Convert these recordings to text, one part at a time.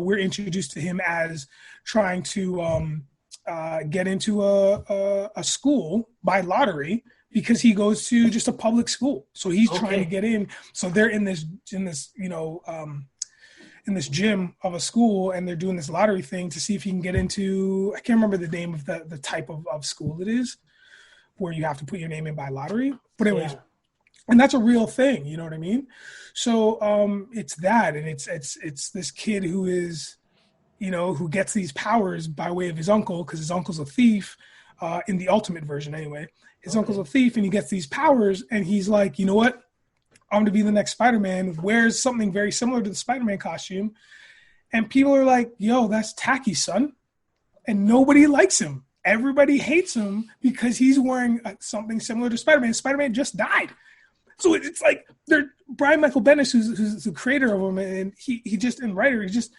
we're introduced to him as trying to get into a school by lottery because he goes to just a public school. So he's trying to get in. So they're in this in this gym of a school, and they're doing this lottery thing to see if he can get into, I can't remember the name of the type of school it is, where you have to put your name in by lottery. But anyways, and that's a real thing, you know what I mean? So it's that, and it's this kid who is, you know, who gets these powers by way of his uncle, because his uncle's a thief, in the ultimate version anyway. His uncle's a thief, and he gets these powers, and he's like, you know what? I'm going to be the next Spider-Man, wears something very similar to the Spider-Man costume. And people are like, yo, that's tacky, son. And nobody likes him. Everybody hates him because he's wearing something similar to Spider-Man. Spider-Man just died. So it's like Brian Michael Bendis, who's the creator of him, and he just, and writer, he just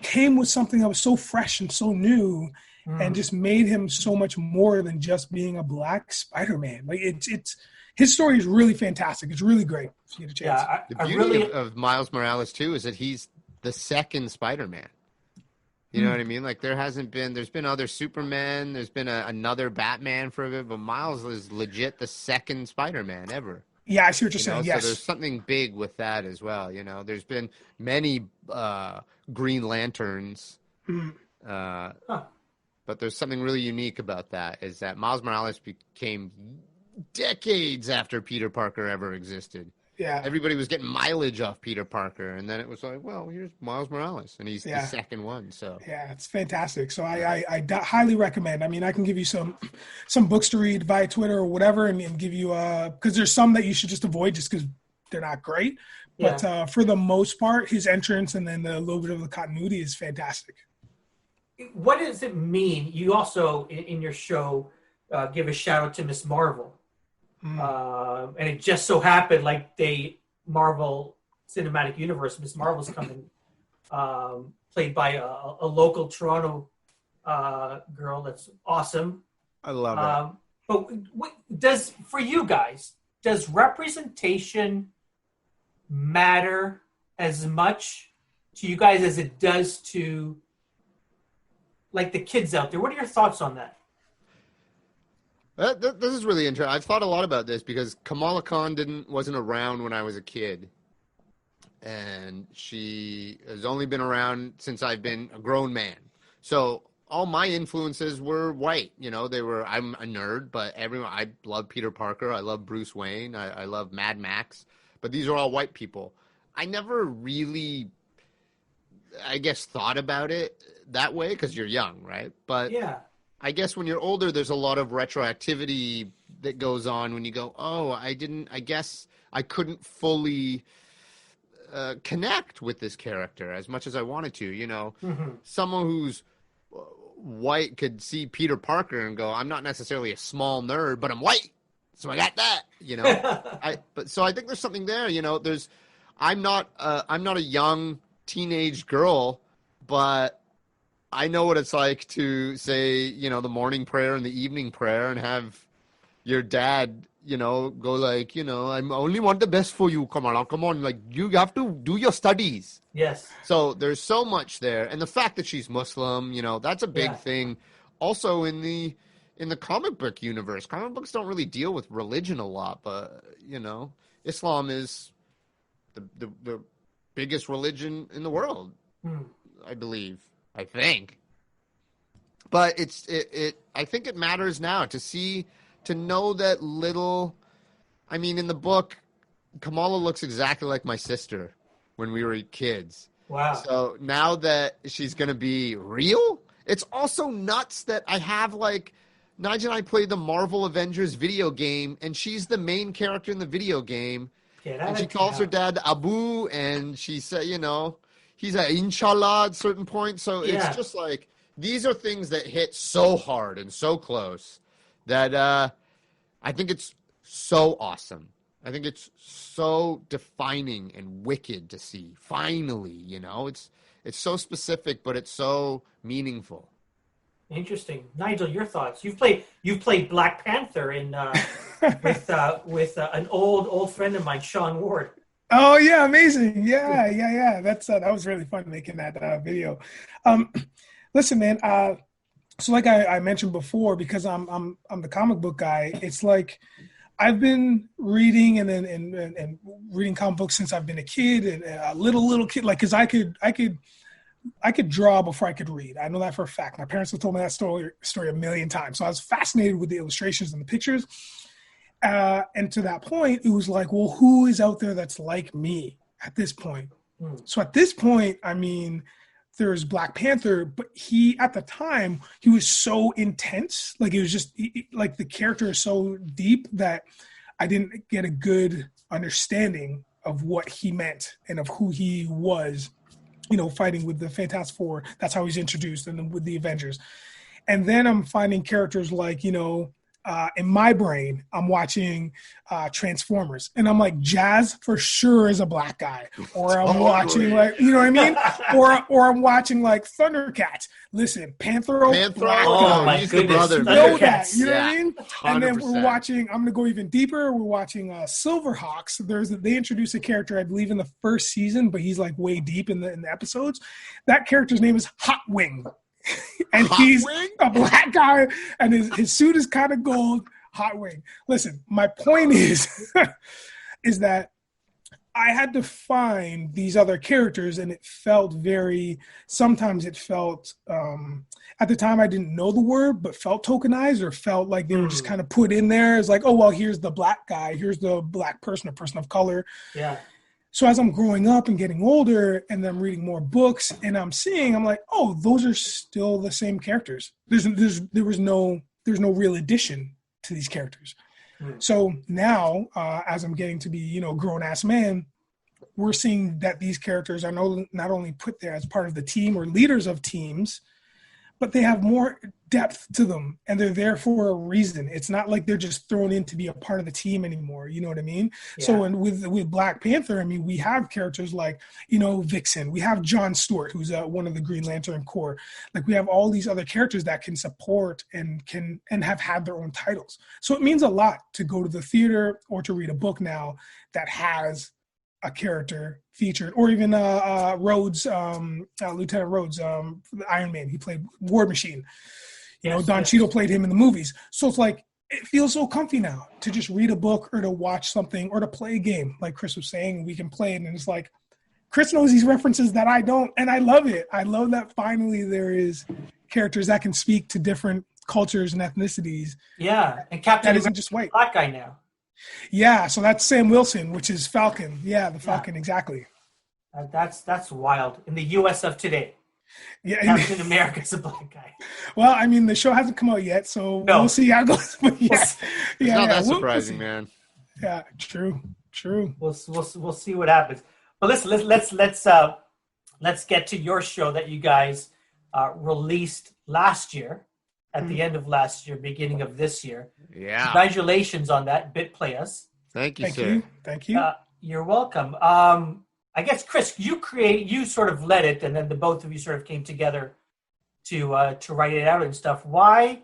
came with something that was so fresh and so new and just made him so much more than just being a black Spider-Man. Like it's his story is really fantastic. It's really great if you get a chance. Yeah, the beauty of Miles Morales too is that he's the second Spider-Man. You know what I mean? Like there's been other Supermen, there's been another Batman for a bit, but Miles is legit the second Spider-Man ever. Yeah, I see what you're saying. Yes. So there's something big with that as well. You know, there's been many Green Lanterns, but there's something really unique about that, is that Miles Morales became decades after Peter Parker ever existed. Yeah. Everybody was getting mileage off Peter Parker, and then it was like, well, here's Miles Morales, and he's the second one. So yeah, it's fantastic. So I highly recommend. I mean, I can give you some books to read via Twitter or whatever, and give you because there's some that you should just avoid just because they're not great. But for the most part, his entrance and then the little bit of the continuity is fantastic. What does it mean? You also in your show give a shout out to Miss Marvel. And it just so happened, like Marvel Cinematic Universe, Miss Marvel's coming, played by a local Toronto girl. That's awesome. I love it. But for you guys, does representation matter as much to you guys as it does to like the kids out there? What are your thoughts on that? This is really interesting. I've thought a lot about this because Kamala Khan wasn't around when I was a kid. And she has only been around since I've been a grown man. So all my influences were white. You know, I'm a nerd, but I love Peter Parker. I love Bruce Wayne. I love Mad Max. But these are all white people. I never really, I guess, thought about it that way because you're young, right? But yeah. I guess when you're older, there's a lot of retroactivity that goes on when you go, oh, I guess I couldn't fully connect with this character as much as I wanted to, you know. Someone who's white could see Peter Parker and go, I'm not necessarily a small nerd, but I'm white. So I got that, you know. So I think there's something there, you know. I'm not a young teenage girl, but I know what it's like to say, you know, the morning prayer and the evening prayer and have your dad, you know, go like, you know, I only want the best for you, Kamala. Come on, like, you have to do your studies. Yes. So there's so much there. And the fact that she's Muslim, you know, that's a big thing. Also in the comic book universe, comic books don't really deal with religion a lot, but, you know, Islam is the biggest religion in the world, I believe. I think. But I think it matters now to know that little, I mean, in the book, Kamala looks exactly like my sister when we were kids. Wow. So now that she's going to be real, it's also nuts that I have like, Nigel and I played the Marvel Avengers video game, and she's the main character in the video game. And she calls her dad Abu, and she said, you know, he's a inshallah at certain points. So it's just like, these are things that hit so hard and so close that I think it's so awesome. I think it's so defining and wicked to see. Finally, you know, it's so specific, but it's so meaningful. Interesting, Nigel. Your thoughts? You've played Black Panther in with an old friend of mine, Sean Ward. Oh yeah, amazing. Yeah. That's that was really fun making that video. Um, listen, man. So like I mentioned before, because I'm the comic book guy. It's like I've been reading and reading comic books since I've been a kid and a little kid. Like, because I could draw before I could read. I know that for a fact. My parents have told me that story a million times. So I was fascinated with the illustrations and the pictures. And to that point, it was like, well, who is out there that's like me at this point? So at this point, I mean, there's Black Panther, but at the time, he was so intense. Like, it was just like the character is so deep that I didn't get a good understanding of what he meant and of who he was, fighting with the Fantastic Four. That's how he's introduced, and then with the Avengers. And then I'm finding characters like, in my brain, I'm watching Transformers, and I'm like, Jazz for sure is a black guy, or I'm watching like, you know what I mean, or I'm watching like Thundercats. Listen, Panthro, black oh guy. my goodness, You know that, you know what I mean? 100%. And then we're watching. I'm gonna go even deeper. We're watching Silverhawks. They introduced a character, I believe, in the first season, but he's like way deep in the episodes. That character's name is Hot Wing. And he's a black guy, and his suit is kind of gold. Hot Wing. Listen, my point is that I had to find these other characters, and it felt sometimes it felt, at the time I didn't know the word, but felt tokenized, or felt like they were just kind of put in there. It's like, oh, well, here's the black guy, here's the black person, a person of color. Yeah. So as I'm growing up and getting older, and I'm reading more books, and I'm like, oh, those are still the same characters. There's no real addition to these characters. So now, as I'm getting to be, grown ass man, we're seeing that these characters are not only put there as part of the team or leaders of teams, but they have more depth to them, and they're there for a reason. It's not like they're just thrown in to be a part of the team anymore. You know what I mean? Yeah. So, and with Black Panther, I mean, we have characters like, Vixen. We have Jon Stewart, who's one of the Green Lantern Corps. Like, we have all these other characters that can support and have had their own titles. So it means a lot to go to the theater or to read a book now that has a character featured, or even Rhodes, Lieutenant Rhodes, the Iron Man. He played War Machine. Don Cheadle played him in the movies. So it's like, it feels so comfy now to just read a book or to watch something or to play a game. Like Kris was saying, we can play it, and it's like, Kris knows these references that I don't, and I love it. I love that finally there is characters that can speak to different cultures and ethnicities. Yeah, and Captain that isn't just white. Black guy now. Yeah, so that's Sam Wilson, which is Falcon. Yeah, the Falcon, exactly. That's wild. In the U.S. of today. Yeah, Captain America's a black guy. Well, I mean, the show hasn't come out yet, so we'll see how it goes. But it's not that surprising, man. Yeah, true. We'll see what happens. But let's get to your show that you guys released last year, at the end of last year, beginning of this year. Yeah. Congratulations on that, PLAYAS. Thank you, sir. Thank you. You're welcome. I guess, Kris, you sort of led it, and then the both of you sort of came together to write it out and stuff. Why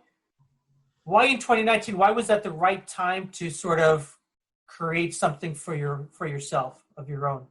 in 2019? Why was that the right time to sort of create something for yourself of your own?